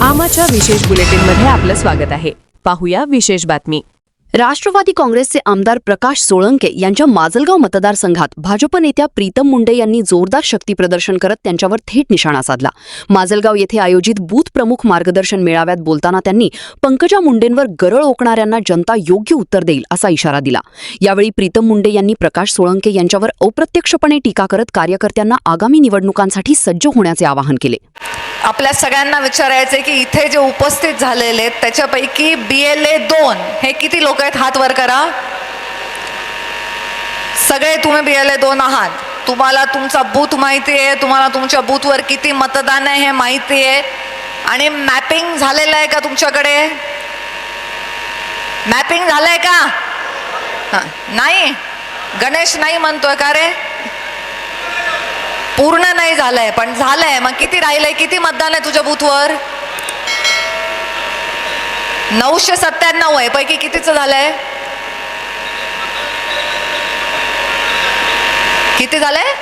आमाच्या विशेष बुलेटिनमध्ये आपलं स्वागत आहे. पाहूया विशेष बातमी. राष्ट्रवादी काँग्रेसचे आमदार प्रकाश सोळंके यांच्या माजलगाव मतदारसंघात भाजप नेत्या प्रीतम मुंडे यांनी जोरदार शक्तीप्रदर्शन करत त्यांच्यावर थेट निशाणा साधला. माजलगाव येथे आयोजित बूथ प्रमुख मार्गदर्शन मेळाव्यात बोलताना त्यांनी पंकजा मुंडेंवर गरळ ओकणाऱ्यांना जनता योग्य उत्तर देईल असा इशारा दिला. यावेळी प्रीतम मुंडे यांनी प्रकाश सोळंके यांच्यावर अप्रत्यक्षपणे टीका करत कार्यकर्त्यांना आगामी निवडणुकांसाठी सज्ज होण्याचे आवाहन केले. आपल्या सगळ्यांना विचारायचे की इथे जे उपस्थित झालेले आहेत त्याच्यापैकी BLA 2 हे किती लोक आहेत? हात वर करा. सगळे तुम्ही BLA 2 आहात. तुम्हाला तुमचा बूथ माहिती आहे, तुम्हाला तुमच्या बूथवर किती मतदान आहे हे माहिती आहे, आणि मॅपिंग झालेलं आहे का तुमच्याकडे? मॅपिंग झालंय का? नाही. गणेश नाही म्हणतोय का रे? पूर्ण नाही झालंय, पण झालंय. मग किती राहिलंय? किती मतदान आहे तुझ्या बूथवर? 997 आहे. पैकी कितीचं झालंय? किती झालंय?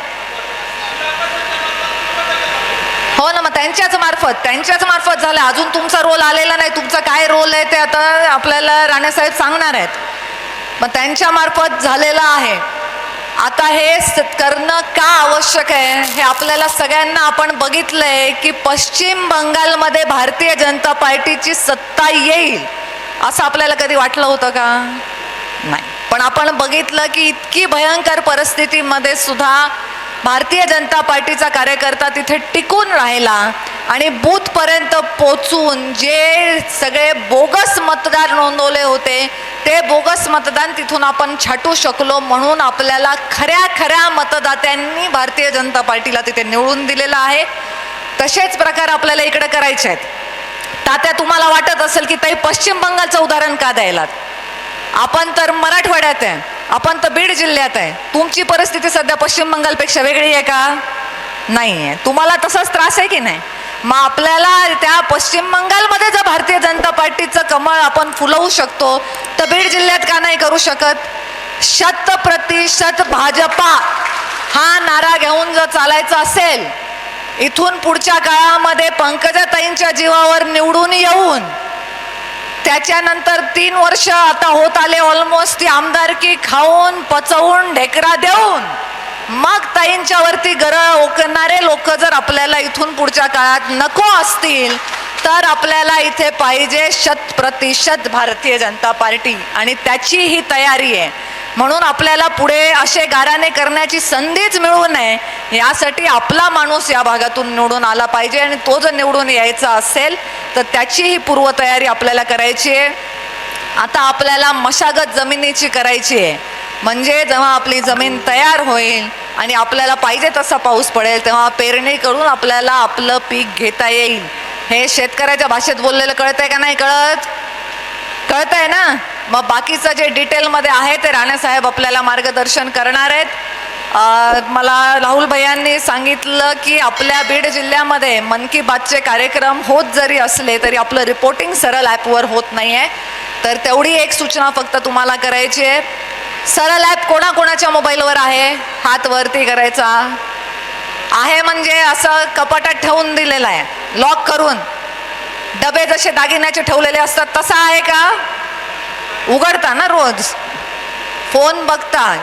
हो ना, मग त्यांच्याच मार्फत झालं. अजून तुमचा रोल आलेला नाही. तुमचा काय रोल आहे ते आता आपल्याला राणेसाहेब सांगणार आहेत. मग त्यांच्या मार्फत झालेलं आहे. आता हे करणं का आवश्यक आहे हे आपल्याला सगळ्यांना आपण बघितलंय की पश्चिम बंगालमध्ये भारतीय जनता पार्टीची सत्ता येईल असं आपल्याला कधी वाटलं होतं का? नाही. पण आपण बघितलं की इतकी भयंकर परिस्थितीमध्ये सुद्धा भारतीय जनता पार्टीचा कार्यकर्ता तिथे टिकून राहिला आणि बूथपर्यंत पोचून जे सगळे बोगस मतदार नोंदवले होते ते बोगस मतदान तिथून आपण छाटू शकलो. म्हणून आपल्याला खऱ्या मतदात्यांनी भारतीय जनता पार्टीला तिथे निवडून दिलेलं आहे. तसेच प्रकार आपल्याला इकडे करायचे आहेत. तात्या, तुम्हाला वाटत असेल की ताई पश्चिम बंगालचं उदाहरण का द्यायलात? आपण तर मराठवाड्यात आहे, आपण तर बीड जिल्ह्यात आहे. तुमची परिस्थिती सध्या पश्चिम बंगालपेक्षा वेगळी आहे का? नाही आहे. तुम्हाला तसाच त्रास आहे की नाही? मग आपल्याला त्या पश्चिम बंगालमध्ये जर भारतीय जनता पार्टीचं कमळ आपण फुलवू शकतो तर बीड जिल्ह्यात का नाही करू शकत? 100% भाजपा हा नारा घेऊन जर चालायचं असेल, इथून पुढच्या काळामध्ये पंकजाताईंच्या जीवावर निवडून येऊन त्याच्यानंतर 3 वर्ष आता होत आले ऑलमोस्ट, ती आमदारकी खाऊन पचवून ढेकरा देऊन मग ताईंच्या वरती गरळ ओकणारे लोक जर आपल्याला इथून पुढच्या काळात नको असतील तर आपल्याला इथे पाहिजे 100% भारतीय जनता पार्टी, आणि त्याची ही तयारी आहे. म्हणून आपल्याला पुढे असे गाराणे करण्याची संधीच मिळू नये यासाठी आपला माणूस या भागातून निवडून आला पाहिजे, आणि तो जर निवडून यायचा असेल तर त्याची ही पूर्वतयारी आपल्याला करायची आहे. आता आपल्याला मशागत जमिनीची करायची आहे. म्हणजे जेव्हा आपली जमीन तयार होईल आणि आपल्याला पाहिजे तसा पाऊस पडेल तेव्हा पेरणी करून आपल्याला आपलं पीक घेता येईल. हे शेतकऱ्याच्या भाषेत बोललेलं कळतंय का नाही कळत? कळतंय ना? मग बाकीचं जे डिटेलमध्ये आहे ते राणेसाहेब आपल्याला मार्गदर्शन करणार आहेत. मला राहुल भैयांनी सांगितलं की आपल्या बीड जिल्ह्यामध्ये मन की बातचे कार्यक्रम होत जरी असले तरी आपलं रिपोर्टिंग सरळ ॲपवर होत नाही आहे. तर तेवढी एक सूचना फक्त तुम्हाला करायची आहे. सरळ ॲप कोणाकोणाच्या मोबाईलवर आहे? हात वरती करायचा आहे. म्हणजे असं कपाटात ठेवून दिलेलं आहे लॉक करून, डबे जसे दागिन्याचे ठेवलेले असतात तसा आहे का? उघडता ना रोज, फोन बघता,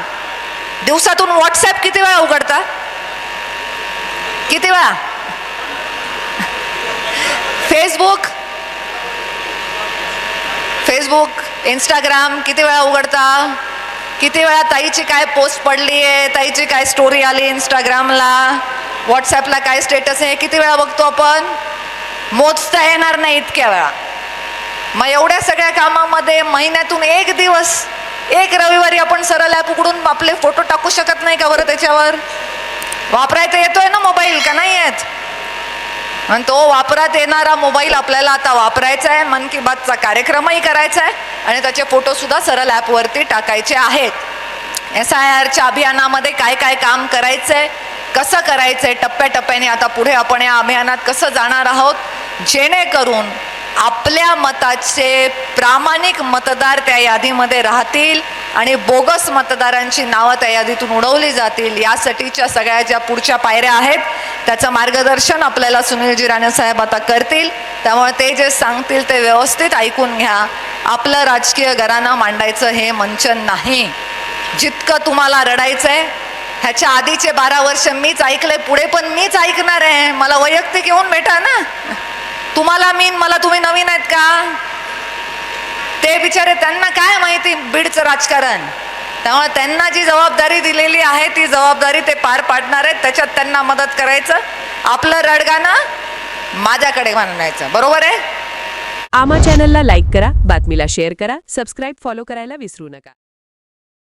दिवसातून व्हॉट्सॲप किती वेळा उघडता? किती वेळा? फेसबुक इंस्टाग्राम किती वेळा उघडता? किती वेळा ताईची काय पोस्ट पडली आहे, ताईची काय स्टोरी आली इंस्टाग्रामला, व्हॉट्सॲपला काय स्टेटस आहे, किती वेळा बघतो आपण? मोजता येणार नाही इतक्या वेळा. मग एवढ्या सगळ्या कामामध्ये महिन्यातून एक दिवस, एक रविवारी आपण सरळ ॲप उघडून आपले फोटो टाकू शकत नाही का बरं त्याच्यावर? वापरायचा येतोय ना मोबाईल का नाही येत? आणि तो वापरात येणारा मोबाईल आपल्याला आता वापरायचा आहे. मन की बातचा कार्यक्रमही करायचा आहे आणि त्याचे फोटोसुद्धा सरळ ॲपवरती टाकायचे आहेत. SIRच्या अभियानामध्ये काय काय काम करायचं आहे, कसं करायचं आहे, टप्प्याटप्प्याने आता पुढे आपण या अभियानात कसं जाणार आहोत, जेणेकरून आपल्या मताचे प्रामाणिक मतदार त्या यादीमध्ये राहतील आणि बोगस मतदारांची नावं त्या यादीतून उडवली जातील. यासाठीच्या सगळ्या ज्या पुढच्या पायऱ्या आहेत त्याचं मार्गदर्शन आपल्याला सुनीलजी राणे साहेब आता करतील. त्यामुळे ते जे सांगतील ते व्यवस्थित ऐकून घ्या. आपलं राजकीय घराणं मांडायचं हे मंचन नाही. जितकं तुम्हाला रडायचंय ह्याच्या आधीचे 12 वर्ष मीच ऐकले, पुढे पण मीच ऐकणार आहे. मला वैयक्तिक येऊन भेटा ना. तुम्हाला मला तुम्ही नवीन आहेत का? ते बिचारे, त्यांना काय माहिती बीडचं राजकारण. त्यामुळे त्यांना जी जबाबदारी दिलेली आहे ती जबाबदारी ते पार पाडणार आहेत. त्याच्यात त्यांना मदत करायचं, आपलं रडगाणं माझ्याकडे मांडायचं. बरोबर आहे? आमा चॅनलला लाईक करा, बातमीला शेअर करा, सबस्क्राईब फॉलो करायला विसरू नका.